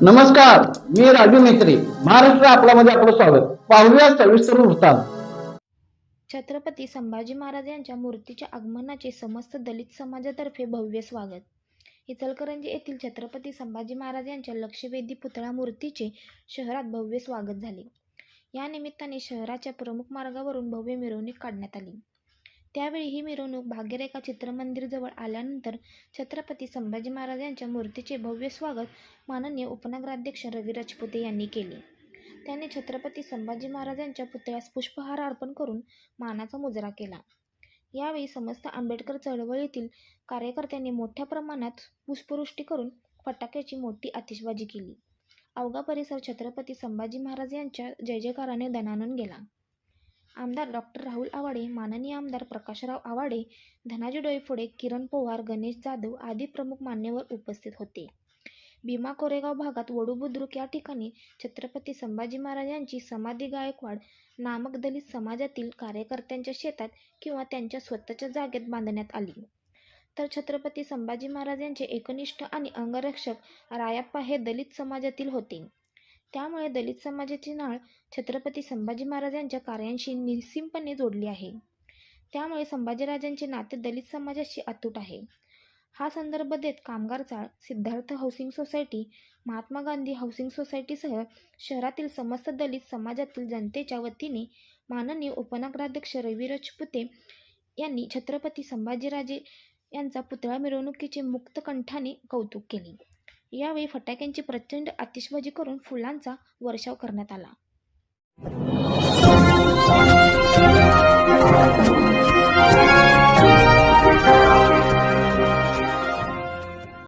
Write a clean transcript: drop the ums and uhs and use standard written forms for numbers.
नमस्कार, मी राजू मेत्री. महाराष्ट्र आपल्यामध्ये आपलं स्वागत. पाहूया सविस्तर वृत्तांत. छत्रपती संभाजी महाराज यांच्या मूर्तीच्या आगमनाचे समस्त दलित समाजातर्फे भव्य स्वागत. इचलकरंजी येथील छत्रपती संभाजी महाराज यांच्या लक्षवेधी पुतळा मूर्तीचे शहरात भव्य स्वागत झाले. या निमित्ताने शहराच्या प्रमुख मार्गावरून भव्य मिरवणूक काढण्यात आली. त्यावेळी ही मिरवणूक भाग्यरेखा चित्रमंदिर जवळ आल्यानंतर छत्रपती संभाजी महाराज यांच्या मूर्तीचे भव्य स्वागत माननीय उपनगराध्यक्ष रवी राजपुते यांनी केले. त्यांनी छत्रपती संभाजी महाराज यांच्या पुतळ्यास पुष्पहार अर्पण करून मानाचा मुजरा केला. यावेळी समस्त आंबेडकर चळवळीतील कार्यकर्त्यांनी मोठ्या प्रमाणात पुष्पवृष्टी करून फटाक्याची मोठी आतिषबाजी केली. अवघा परिसर छत्रपती संभाजी महाराज यांच्या जयजयकाराने दणाणून गेला. आमदार डॉक्टर राहुल आवाडे, माननीय आमदार प्रकाशराव आवाडे, धनाजी डोईफोडे, किरण पवार, गणेश जाधव आदी प्रमुख मान्यवर उपस्थित होते. भीमा कोरेगाव भागात वडू बुद्रुक या ठिकाणी छत्रपती संभाजी महाराज यांची समाधी गायकवाड नामक दलित समाजातील कार्यकर्त्यांच्या शेतात किंवा त्यांच्या स्वतःच्या जागेत बांधण्यात आली. तर छत्रपती संभाजी महाराज यांचे एकनिष्ठ आणि अंगरक्षक रायाप्पा हे दलित समाजातील होते. त्यामुळे दलित समाजाची नाळ छत्रपती संभाजी महाराज यांच्या कार्यांशी निस्सीमपणे जोडली आहे. त्यामुळे संभाजीराजांचे नाते दलित समाजाशी अतूट आहे. हा संदर्भ देत कामगार चाळ, Siddharth housing society, Mahatma Gandhi housing सोसायटीसह शहरातील समस्त दलित समाजातील जनतेच्या वतीने माननीय उपनगराध्यक्ष रवी राजपुते यांनी छत्रपती संभाजीराजे यांचा पुतळा मिरवणुकीचे मुक्तकंठाने कौतुक केले. यावेळी फटाक्यांची प्रचंड आतिषबाजी करून फुलांचा वर्षाव करण्यात आला.